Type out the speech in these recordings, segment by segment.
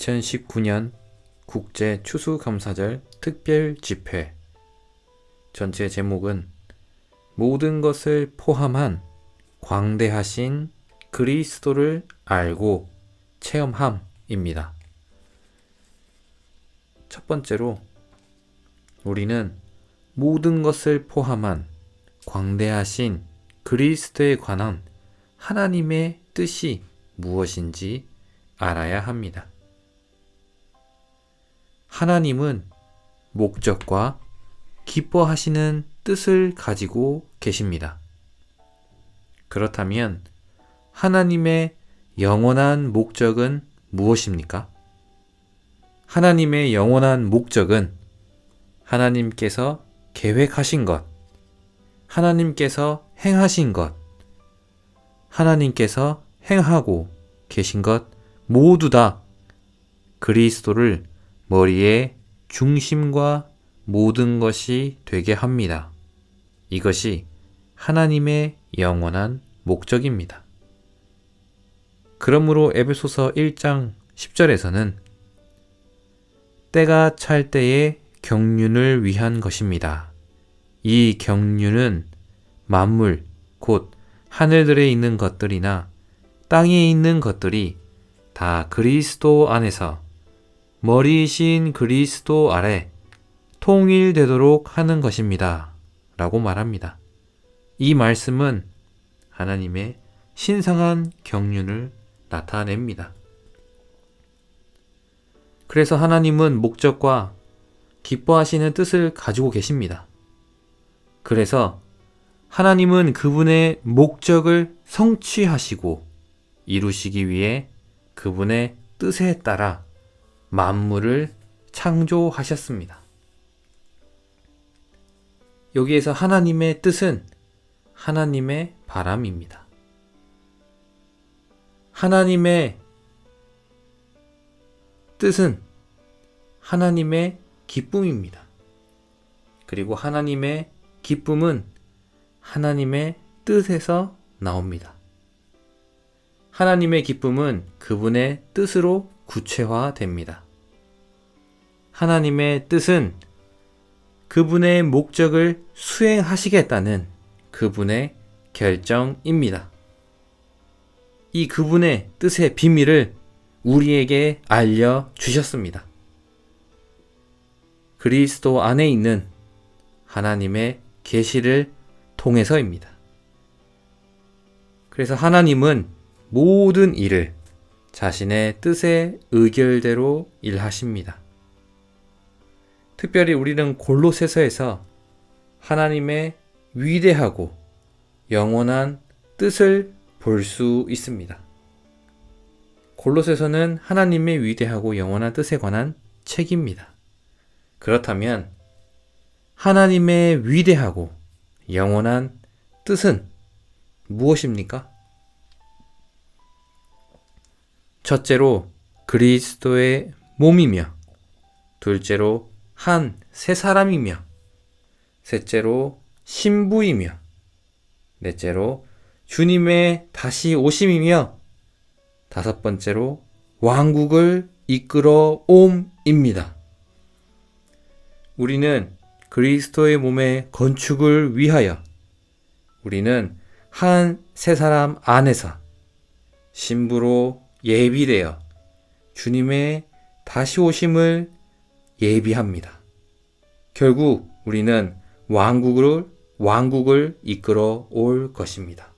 2019년 국제 추수감사절 특별 집회. 전체 제목은 모든 것을 포함한 광대하신 그리스도를 알고 체험함입니다. 첫 번째로 우리는 모든 것을 포함한 광대하신 그리스도에 관한 하나님의 뜻이 무엇인지 알아야 합니다. 하나님은 목적과 기뻐하시는 뜻을 가지고 계십니다. 그렇다면 하나님의 영원한 목적은 무엇입니까? 하나님의 영원한 목적은 하나님께서 계획하신 것, 하나님께서 행하신 것, 하나님께서 행하고 계신 것 모두 다 그리스도를 머리의 중심과 모든 것이 되게 합니다. 이것이 하나님의 영원한 목적입니다. 그러므로 에베소서 1장 10절에서는 때가 찰 때에 경륜을 위한 것입니다. 이 경륜은 만물, 곧 하늘들에 있는 것들이나 땅에 있는 것들이 다 그리스도 안에서 머리이신 그리스도 아래 통일되도록 하는 것입니다. 라고 말합니다. 이 말씀은 하나님의 신성한 경륜을 나타냅니다. 그래서 하나님은 목적과 기뻐하시는 뜻을 가지고 계십니다. 그래서 하나님은 그분의 목적을 성취하시고 이루시기 위해 그분의 뜻에 따라 만물을 창조하셨습니다. 여기에서 하나님의 뜻은 하나님의 바람입니다. 하나님의 뜻은 하나님의 기쁨입니다. 그리고 하나님의 기쁨은 하나님의 뜻에서 나옵니다. 하나님의 기쁨은 그분의 뜻으로 구체화됩니다. 하나님의 뜻은 그분의 목적을 수행하시겠다는 그분의 결정입니다. 이 그분의 뜻의 비밀을 우리에게 알려주셨습니다. 그리스도 안에 있는 하나님의 계시를 통해서입니다. 그래서 하나님은 모든 일을 자신의 뜻의 의결대로 일하십니다. 특별히 우리는 골로새서에서 하나님의 위대하고 영원한 뜻을 볼 수 있습니다. 골로새서는 하나님의 위대하고 영원한 뜻에 관한 책입니다. 그렇다면 하나님의 위대하고 영원한 뜻은 무엇입니까? 첫째로 그리스도의 몸이며, 둘째로 한 새 사람이며, 셋째로 신부이며, 넷째로 주님의 다시 오심이며, 다섯 번째로 왕국을 이끌어 옴입니다. 우리는 그리스도의 몸의 건축을 위하여 우리는 한 새 사람 안에서 신부로 예비되어 주님의 다시 오심을 예비합니다. 결국 우리는 왕국을 이끌어 올 것입니다.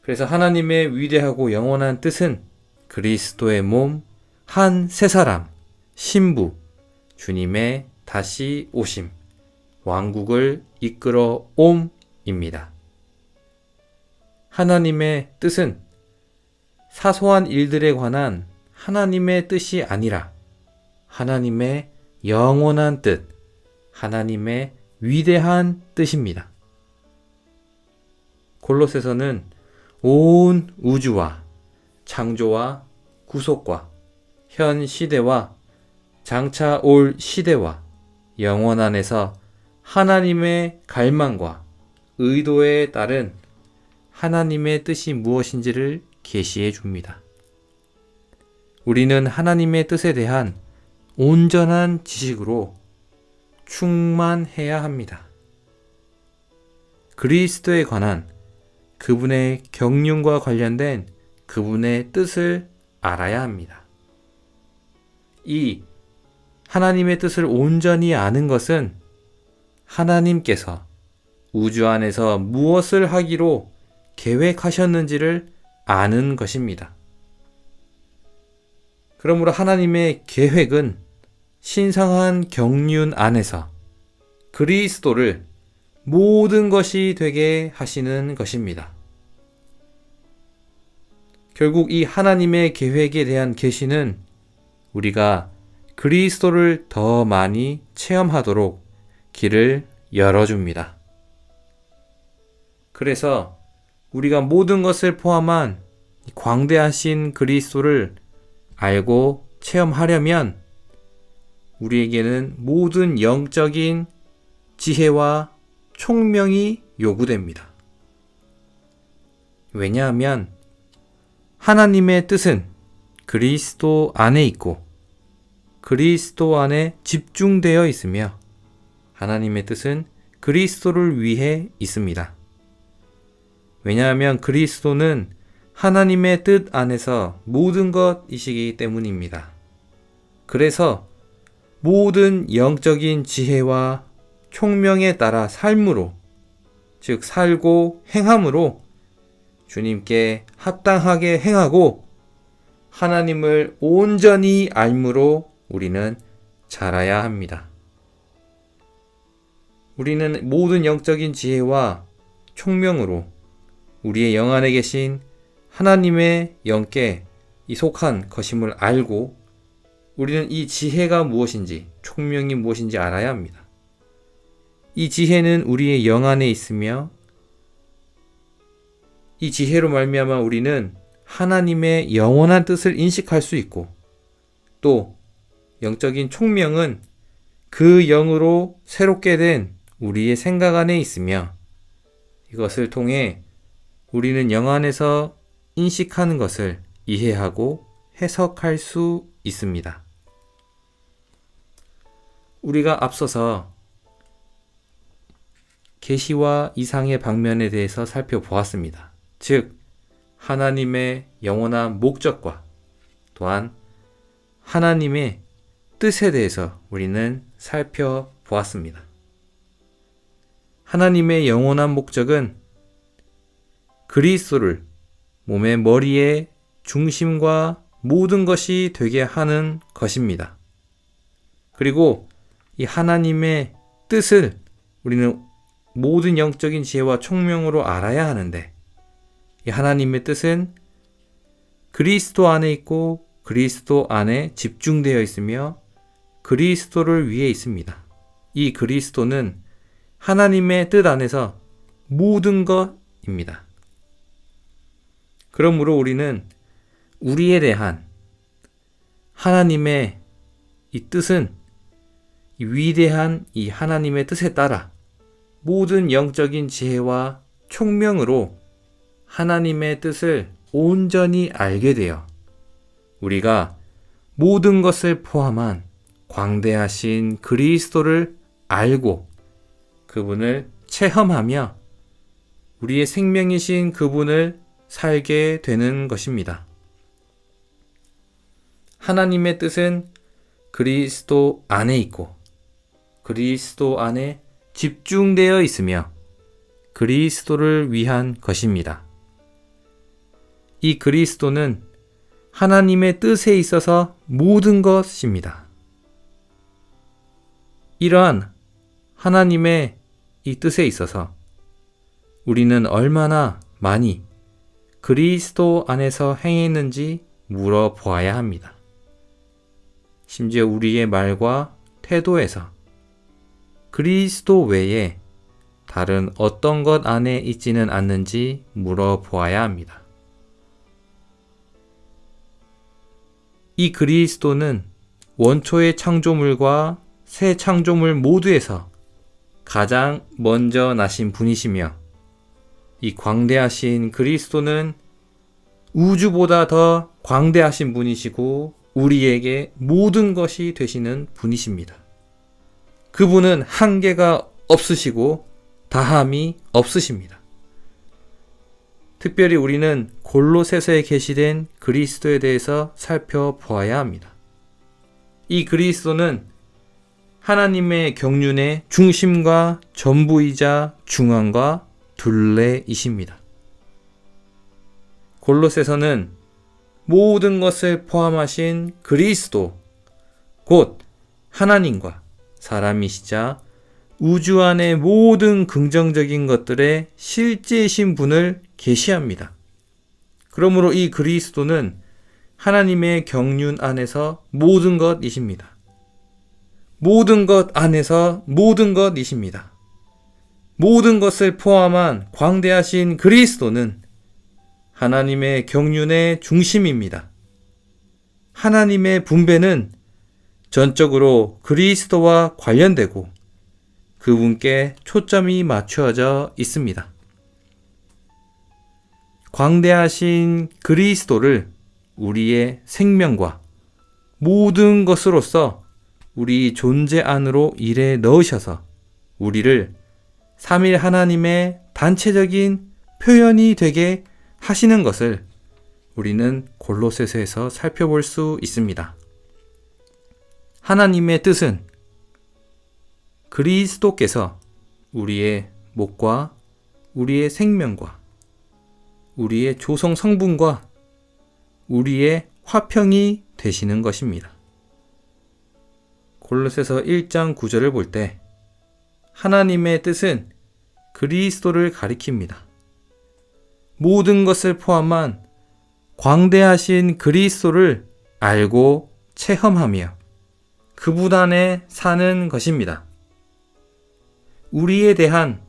그래서 하나님의 위대하고 영원한 뜻은 그리스도의 몸, 한 새 사람, 신부, 주님의 다시 오심, 왕국을 이끌어 옴입니다. 하나님의 뜻은 사소한 일들에 관한 하나님의 뜻이 아니라 하나님의 영원한 뜻, 하나님의 위대한 뜻입니다. 골로새서는 온 우주와 창조와 구속과 현 시대와 장차 올 시대와 영원 안에서 하나님의 갈망과 의도에 따른 하나님의 뜻이 무엇인지를 계시해 줍니다. 우리는 하나님의 뜻에 대한 온전한 지식으로 충만해야 합니다. 그리스도에 관한 그분의 경륜과 관련된 그분의 뜻을 알아야 합니다. 이 하나님의 뜻을 온전히 아는 것은 하나님께서 우주 안에서 무엇을 하기로 계획하셨는지를 아는 것입니다. 그러므로 하나님의 계획은 신성한 경륜 안에서 그리스도를 모든 것이 되게 하시는 것입니다. 결국 이 하나님의 계획에 대한 계시는 우리가 그리스도를 더 많이 체험하도록 길을 열어줍니다. 그래서 우리가 모든 것을 포함한 광대하신 그리스도를 알고 체험하려면 우리에게는 모든 영적인 지혜와 총명이 요구됩니다. 왜냐하면 하나님의 뜻은 그리스도 안에 있고 그리스도 안에 집중되어 있으며 하나님의 뜻은 그리스도를 위해 있습니다. 왜냐하면 그리스도는 하나님의 뜻 안에서 모든 것이시기 때문입니다. 그래서 모든 영적인 지혜와 총명에 따라 삶으로, 즉 살고 행함으로 주님께 합당하게 행하고 하나님을 온전히 알므로 우리는 자라야 합니다. 우리는 모든 영적인 지혜와 총명으로 우리의 영 안에 계신 하나님의 영께 속한 것임을 알고 우리는 이 지혜가 무엇인지, 총명이 무엇인지 알아야 합니다. 이 지혜는 우리의 영 안에 있으며 이 지혜로 말미암아 우리는 하나님의 영원한 뜻을 인식할 수 있고 또 영적인 총명은 그 영으로 새롭게 된 우리의 생각 안에 있으며 이것을 통해 우리는 영 안에서 인식하는 것을 이해하고 해석할 수 있습니다. 우리가 앞서서 계시와 이상의 방면에 대해서 살펴보았습니다. 즉 하나님의 영원한 목적과 또한 하나님의 뜻에 대해서 우리는 살펴보았습니다. 하나님의 영원한 목적은 그리스도를 몸의 머리의 중심과 모든 것이 되게 하는 것입니다. 그리고 이 하나님의 뜻을 우리는 모든 영적인 지혜와 총명으로 알아야 하는데 이 하나님의 뜻은 그리스도 안에 있고 그리스도 안에 집중되어 있으며 그리스도를 위해 있습니다. 이 그리스도는 하나님의 뜻 안에서 모든 것입니다. 그러므로 우리는 우리에 대한 하나님의 이 뜻은 이 위대한 이 하나님의 뜻에 따라 모든 영적인 지혜와 총명으로 하나님의 뜻을 온전히 알게 되어 우리가 모든 것을 포함한 광대하신 그리스도를 알고 그분을 체험하며 우리의 생명이신 그분을 살게 되는 것입니다. 하나님의 뜻은 그리스도 안에 있고 그리스도 안에 집중되어 있으며 그리스도를 위한 것입니다. 이 그리스도는 하나님의 뜻에 있어서 모든 것입니다. 이러한 하나님의 이 뜻에 있어서 우리는 얼마나 많이 그리스도 안에서 행했는지 물어보아야 합니다. 심지어 우리의 말과 태도에서 그리스도 외에 다른 어떤 것 안에 있지는 않는지 물어보아야 합니다. 이 그리스도는 원초의 창조물과 새 창조물 모두에서 가장 먼저 나신 분이시며 이 광대하신 그리스도는 우주보다 더 광대하신 분이시고 우리에게 모든 것이 되시는 분이십니다. 그분은 한계가 없으시고 다함이 없으십니다. 특별히 우리는 골로새서에 계시된 그리스도에 대해서 살펴보아야 합니다. 이 그리스도는 하나님의 경륜의 중심과 전부이자 중앙과 둘레이십니다. 골로새서는 모든 것을 포함하신 그리스도, 곧 하나님과 사람이시자 우주 안의 모든 긍정적인 것들의 실제이신 분을 계시합니다. 그러므로 이 그리스도는 하나님의 경륜 안에서 모든 것이십니다. 모든 것 안에서 모든 것이십니다. 모든 것을 포함한 광대하신 그리스도는 하나님의 경륜의 중심입니다. 하나님의 분배는 전적으로 그리스도와 관련되고 그분께 초점이 맞춰져 있습니다. 광대하신 그리스도를 우리의 생명과 모든 것으로서 우리 존재 안으로 일에 넣으셔서 우리를 삼일 하나님의 단체적인 표현이 되게 하시는 것을 우리는 골로새서에서 살펴볼 수 있습니다. 하나님의 뜻은 그리스도께서 우리의 목과 우리의 생명과 우리의 조성 성분과 우리의 화평이 되시는 것입니다. 골로새서 1장 9절을 볼 때 하나님의 뜻은 그리스도를 가리킵니다. 모든 것을 포함한 광대하신 그리스도를 알고 체험하며 그분 안에 사는 것입니다. 우리에 대한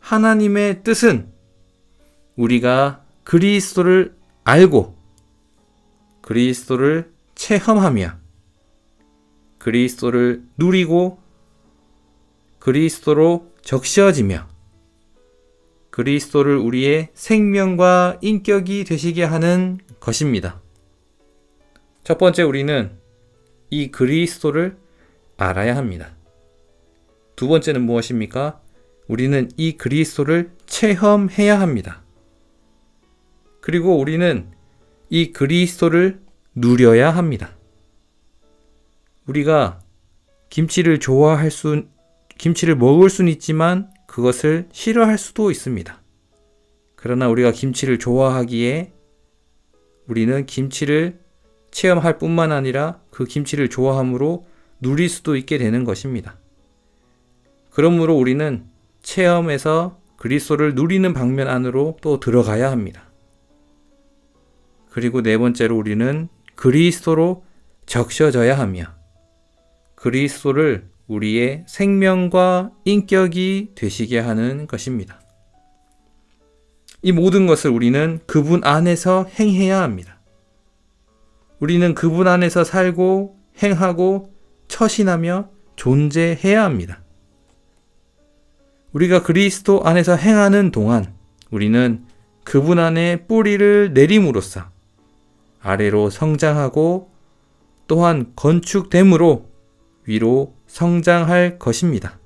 하나님의 뜻은 우리가 그리스도를 알고 그리스도를 체험하며 그리스도를 누리고 그리스도로 적셔지며 그리스도를 우리의 생명과 인격이 되시게 하는 것입니다. 첫 번째, 우리는 이 그리스도를 알아야 합니다. 두 번째는 무엇입니까? 우리는 이 그리스도를 체험해야 합니다. 그리고 우리는 이 그리스도를 누려야 합니다. 우리가 김치를 먹을 수는 있지만 그것을 싫어할 수도 있습니다. 그러나 우리가 김치를 좋아하기에 우리는 김치를 체험할 뿐만 아니라 그 김치를 좋아함으로 누릴 수도 있게 되는 것입니다. 그러므로 우리는 체험에서 그리스도를 누리는 방면 안으로 또 들어가야 합니다. 그리고 네 번째로 우리는 그리스도로 적셔져야 하며 그리스도를 우리의 생명과 인격이 되시게 하는 것입니다. 이 모든 것을 우리는 그분 안에서 행해야 합니다. 우리는 그분 안에서 살고 행하고 처신하며 존재해야 합니다. 우리가 그리스도 안에서 행하는 동안 우리는 그분 안에 뿌리를 내림으로써 아래로 성장하고 또한 건축됨으로 위로 성장할 것입니다.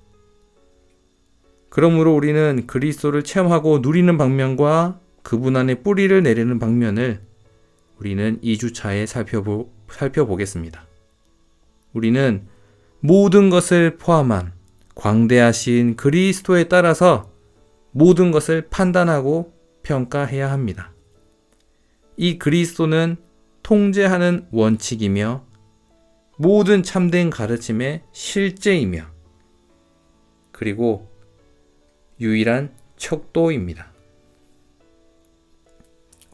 그러므로 우리는 그리스도를 체험하고 누리는 방면과 그분 안에 뿌리를 내리는 방면을 우리는 2주차에 살펴보겠습니다. 우리는 모든 것을 포함한 광대하신 그리스도에 따라서 모든 것을 판단하고 평가해야 합니다. 이 그리스도는 통제하는 원칙이며 모든 참된 가르침의 실제이며 그리고 유일한 척도입니다.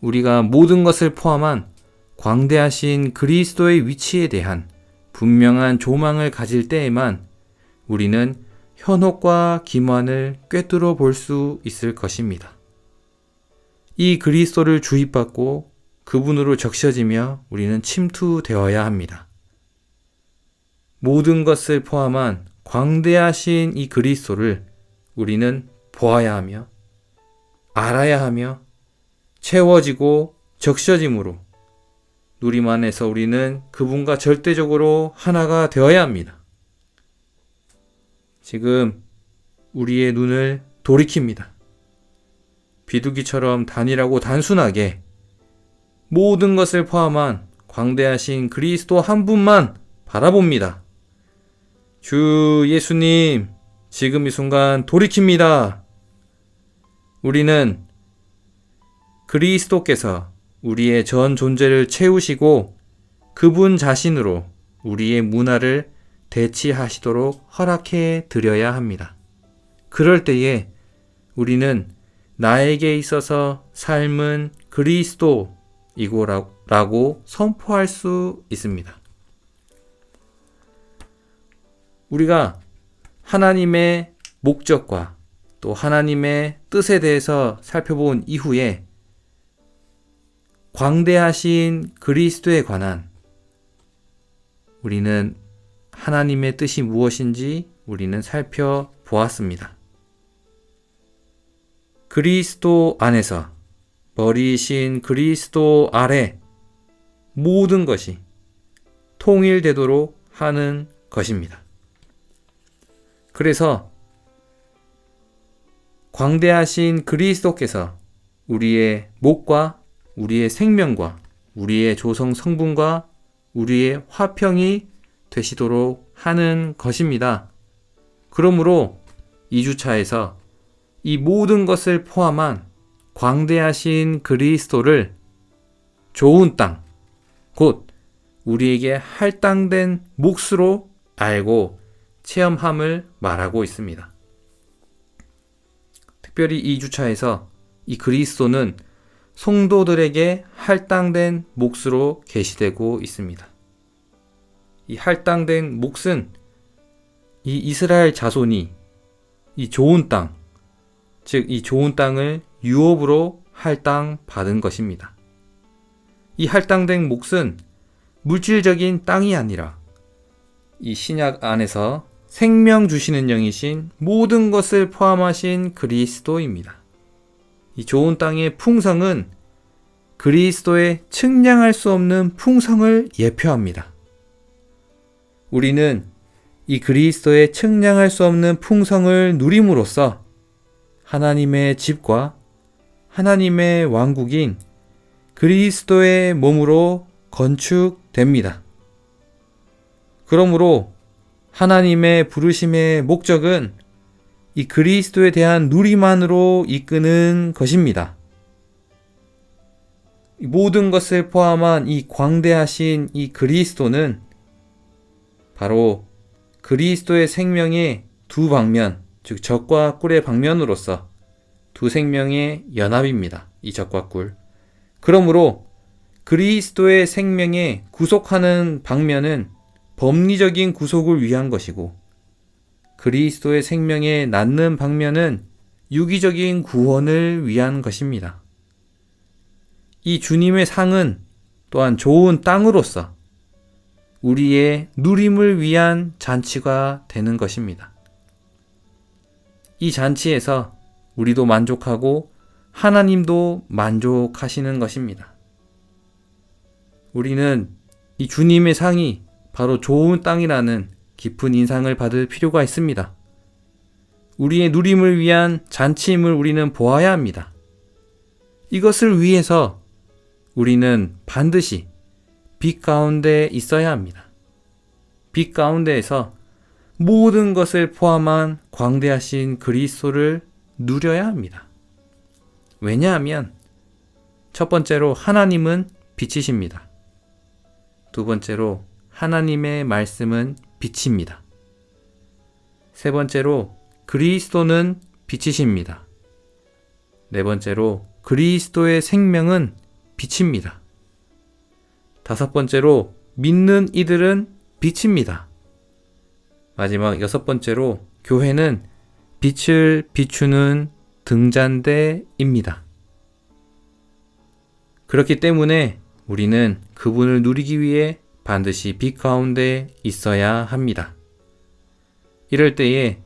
우리가 모든 것을 포함한 광대하신 그리스도의 위치에 대한 분명한 조망을 가질 때에만 우리는 현혹과 기만을 꿰뚫어 볼 수 있을 것입니다. 이 그리스도를 주입받고 그분으로 적셔지며 우리는 침투되어야 합니다. 모든 것을 포함한 광대하신 이 그리스도를 우리는 보아야 하며 알아야 하며 채워지고 적셔짐으로 누림 안에서 우리는 그분과 절대적으로 하나가 되어야 합니다. 지금 우리의 눈을 돌이킵니다. 비둘기처럼 단일하고 단순하게 모든 것을 포함한 광대하신 그리스도 한 분만 바라봅니다. 주 예수님, 지금 이 순간 돌이킵니다. 우리는 그리스도께서 우리의 전 존재를 채우시고 그분 자신으로 우리의 문화를 대치하시도록 허락해 드려야 합니다. 그럴 때에 우리는 나에게 있어서 삶은 그리스도이고라고 선포할 수 있습니다. 우리가 하나님의 목적과 또 하나님의 뜻에 대해서 살펴본 이후에 광대하신 그리스도에 관한 우리는 하나님의 뜻이 무엇인지 우리는 살펴보았습니다. 그리스도 안에서 머리이신 그리스도 아래 모든 것이 통일되도록 하는 것입니다. 그래서 광대하신 그리스도께서 우리의 목과 우리의 생명과 우리의 조성 성분과 우리의 화평이 되시도록 하는 것입니다. 그러므로 2주차에서 이 모든 것을 포함한 광대하신 그리스도를 좋은 땅, 곧 우리에게 할당된 몫으로 알고 체험함을 말하고 있습니다. 특별히 2주차에서 이 그리스도는 성도들에게 할당된 몫으로 계시되고 있습니다. 이 할당된 몫은 이 이스라엘 자손이 이 좋은 땅, 즉 이 좋은 땅을 유업으로 할당받은 것입니다. 이 할당된 몫은 물질적인 땅이 아니라 이 신약 안에서 생명 주시는 영이신 모든 것을 포함하신 그리스도입니다. 이 좋은 땅의 풍성은 그리스도의 측량할 수 없는 풍성을 예표합니다. 우리는 이 그리스도의 측량할 수 없는 풍성을 누림으로써 하나님의 집과 하나님의 왕국인 그리스도의 몸으로 건축됩니다. 그러므로 하나님의 부르심의 목적은 이 그리스도에 대한 누림만으로 이끄는 것입니다. 모든 것을 포함한 이 광대하신 이 그리스도는 바로 그리스도의 생명의 두 방면, 즉 젖과 꿀의 방면으로서 두 생명의 연합입니다. 이 젖과 꿀. 그러므로 그리스도의 생명에 구속하는 방면은 법리적인 구속을 위한 것이고 그리스도의 생명에 낳는 방면은 유기적인 구원을 위한 것입니다. 이 주님의 상은 또한 좋은 땅으로서 우리의 누림을 위한 잔치가 되는 것입니다. 이 잔치에서 우리도 만족하고 하나님도 만족하시는 것입니다. 우리는 이 주님의 상이 바로 좋은 땅이라는 깊은 인상을 받을 필요가 있습니다. 우리의 누림을 위한 잔치임을 우리는 보아야 합니다. 이것을 위해서 우리는 반드시 빛 가운데 있어야 합니다. 빛 가운데에서 모든 것을 포함한 광대하신 그리스도를 누려야 합니다. 왜냐하면 첫 번째로 하나님은 빛이십니다. 두 번째로 하나님의 말씀은 빛입니다. 세 번째로 그리스도는 빛이십니다. 네 번째로 그리스도의 생명은 빛입니다. 다섯 번째로 믿는 이들은 빛입니다. 마지막 여섯 번째로 교회는 빛을 비추는 등잔대입니다. 그렇기 때문에 우리는 그분을 누리기 위해 반드시 빛 가운데 있어야 합니다. 이럴 때에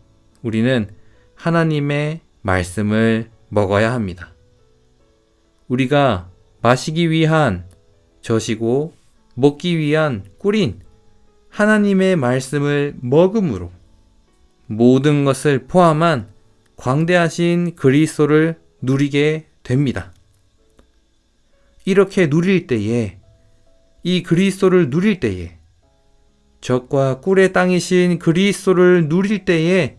우리는 하나님의 말씀을 먹어야 합니다. 우리가 마시기 위한 젖이고 먹기 위한 꿀인 하나님의 말씀을 먹음으로 모든 것을 포함한 광대하신 그리스도를 누리게 됩니다. 이렇게 누릴 때에, 이 그리스도를 누릴 때에, 젖과 꿀의 땅이신 그리스도를 누릴 때에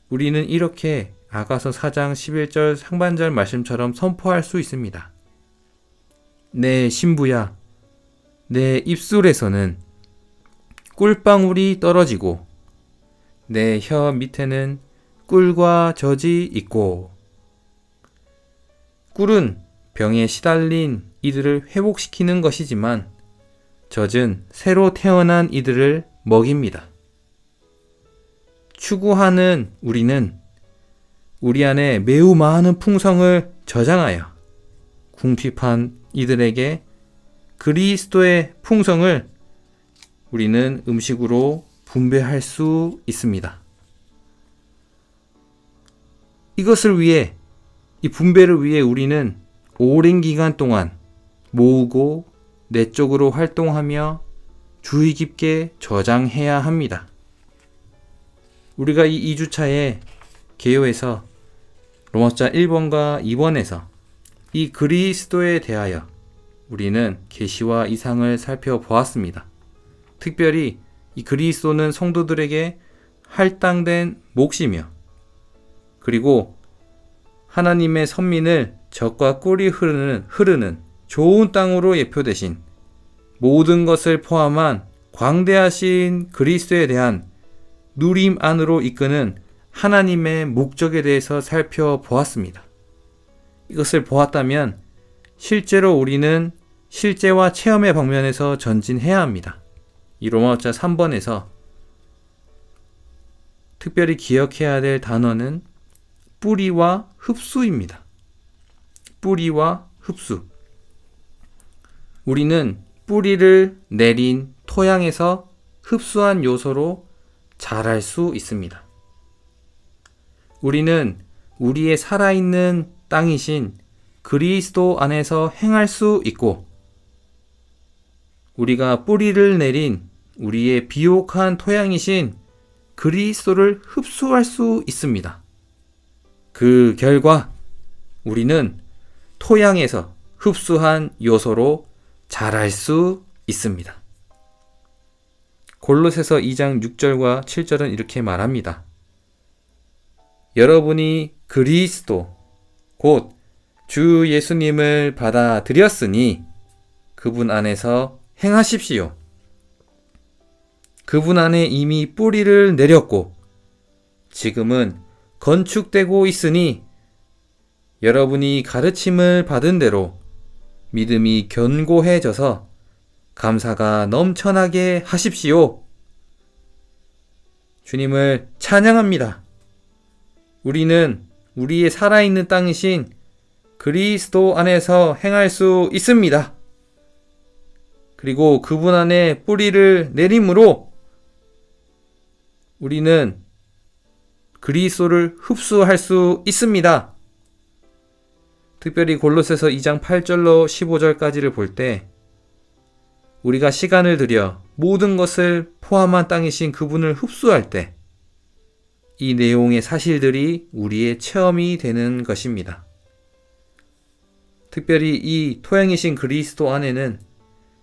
우리는 이렇게 아가서 4장 11절 상반절 말씀처럼 선포할 수 있습니다. 내 신부야, 내 입술에서는 꿀방울이 떨어지고 내 혀 밑에는 꿀과 젖이 있고. 꿀은 병에 시달린 이들을 회복시키는 것이지만 젖은 새로 태어난 이들을 먹입니다. 추구하는 우리는 우리 안에 매우 많은 풍성을 저장하여 궁핍한 이들에게 그리스도의 풍성을 우리는 음식으로 분배할 수 있습니다. 이것을 위해, 이 분배를 위해 우리는 오랜 기간 동안 모으고 내적으로 활동하며 주의 깊게 저장해야 합니다. 우리가 이 2주차에 개요에서 로마서 1번과 2번에서 이 그리스도에 대하여 우리는 계시와 이상을 살펴보았습니다. 특별히 이 그리스도는 성도들에게 할당된 몫이며, 그리고 하나님의 선민을 젖과 꿀이 흐르는 좋은 땅으로 예표되신 모든 것을 포함한 광대하신 그리스도에 대한 누림 안으로 이끄는 하나님의 목적에 대해서 살펴보았습니다. 이것을 보았다면 실제로 우리는 실제와 체험의 방면에서 전진해야 합니다. 이 로마서 3번에서 특별히 기억해야 될 단어는 뿌리와 흡수입니다. 뿌리와 흡수. 우리는 뿌리를 내린 토양에서 흡수한 요소로 자랄 수 있습니다. 우리는 우리의 살아있는 땅이신 그리스도 안에서 행할 수 있고, 우리가 뿌리를 내린 우리의 비옥한 토양이신 그리스도를 흡수할 수 있습니다. 그 결과 우리는 토양에서 흡수한 요소로 자랄 수 있습니다. 골로새서 2장 6절과 7절은 이렇게 말합니다. 여러분이 그리스도 곧 주 예수님을 받아들였으니 그분 안에서 행하십시오. 그분 안에 이미 뿌리를 내렸고 지금은 건축되고 있으니 여러분이 가르침을 받은 대로 믿음이 견고해져서 감사가 넘쳐나게 하십시오. 주님을 찬양합니다. 우리는 우리의 살아있는 땅이신 그리스도 안에서 행할 수 있습니다. 그리고 그분 안에 뿌리를 내림으로 우리는 그리스도를 흡수할 수 있습니다. 특별히 골로새서 2장 8절로 15절까지를 볼 때 우리가 시간을 들여 모든 것을 포함한 땅이신 그분을 흡수할 때 이 내용의 사실들이 우리의 체험이 되는 것입니다. 특별히 이 토양이신 그리스도 안에는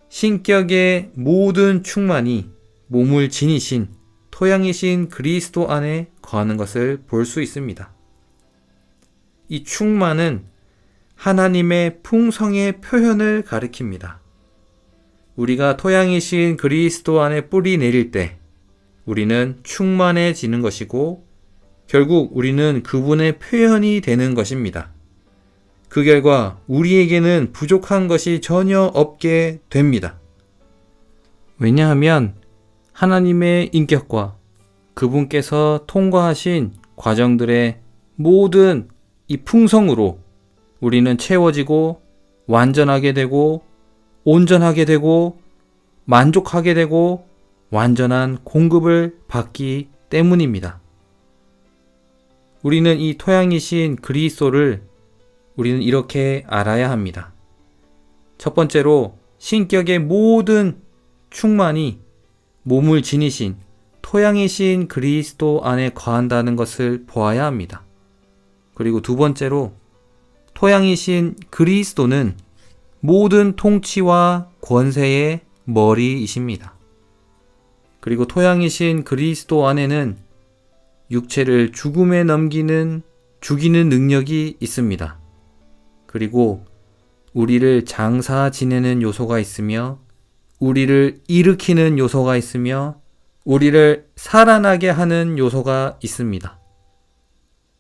신격의 모든 충만이 몸을 지니신 토양이신 그리스도 안에 거하는 것을 볼 수 있습니다. 이 충만은 하나님의 풍성의 표현을 가리킵니다. 우리가 토양이신 그리스도 안에 뿌리 내릴 때 우리는 충만해지는 것이고 결국 우리는 그분의 표현이 되는 것입니다. 그 결과 우리에게는 부족한 것이 전혀 없게 됩니다. 왜냐하면 하나님의 인격과 그분께서 통과하신 과정들의 모든 이 풍성으로 우리는 채워지고 완전하게 되고 온전하게 되고 만족하게 되고 완전한 공급을 받기 때문입니다. 우리는 이 토양이신 그리스도를 우리는 이렇게 알아야 합니다. 첫 번째로 신격의 모든 충만이 몸을 지니신 토양이신 그리스도 안에 거한다는 것을 보아야 합니다. 그리고 두 번째로 토양이신 그리스도는 모든 통치와 권세의 머리이십니다. 그리고 토양이신 그리스도 안에는 육체를 죽음에 넘기는 죽이는 능력이 있습니다. 그리고 우리를 장사 지내는 요소가 있으며 우리를 일으키는 요소가 있으며 우리를 살아나게 하는 요소가 있습니다.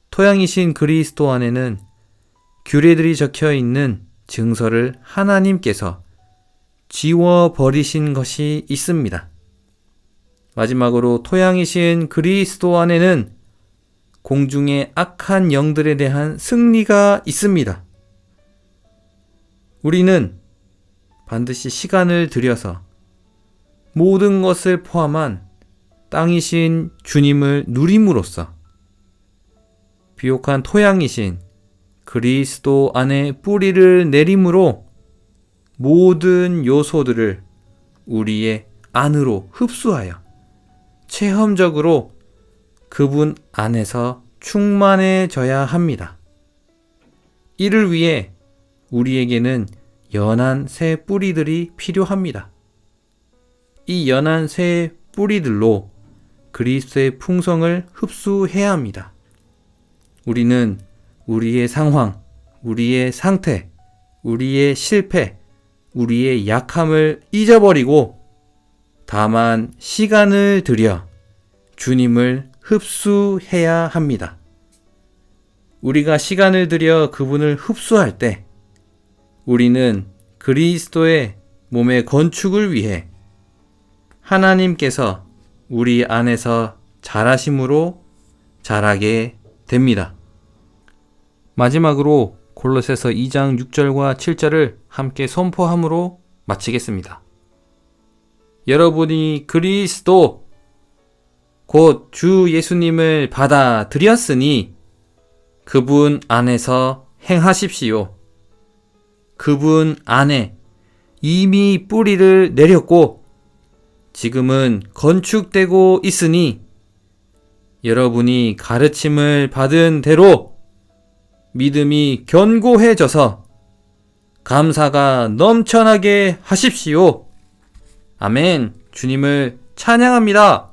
토양이신 그리스도 안에는 규례들이 적혀 있는 증서를 하나님께서 지워버리신 것이 있습니다. 마지막으로 토양이신 그리스도 안에는 공중의 악한 영들에 대한 승리가 있습니다. 우리는 반드시 시간을 들여서 모든 것을 포함한 땅이신 주님을 누림으로써 비옥한 토양이신 그리스도 안에 뿌리를 내림으로 모든 요소들을 우리의 안으로 흡수하여 체험적으로 그분 안에서 충만해져야 합니다. 이를 위해 우리에게는 연한 새 뿌리들이 필요합니다. 이 연한 새 뿌리들로 그리스도의 풍성을 흡수해야 합니다. 우리는 우리의 상황, 우리의 상태, 우리의 실패, 우리의 약함을 잊어버리고 다만 시간을 들여 주님을 흡수해야 합니다. 우리가 시간을 들여 그분을 흡수할 때 우리는 그리스도의 몸의 건축을 위해 하나님께서 우리 안에서 자라심으로 자라게 됩니다. 마지막으로 골로새서 2장 6절과 7절을 함께 선포함으로 마치겠습니다. 여러분이 그리스도 곧 주 예수님을 받아들였으니 그분 안에서 행하십시오. 그분 안에 이미 뿌리를 내렸고 지금은 건축되고 있으니 여러분이 가르침을 받은 대로 믿음이 견고해져서 감사가 넘쳐나게 하십시오. 아멘. 주님을 찬양합니다.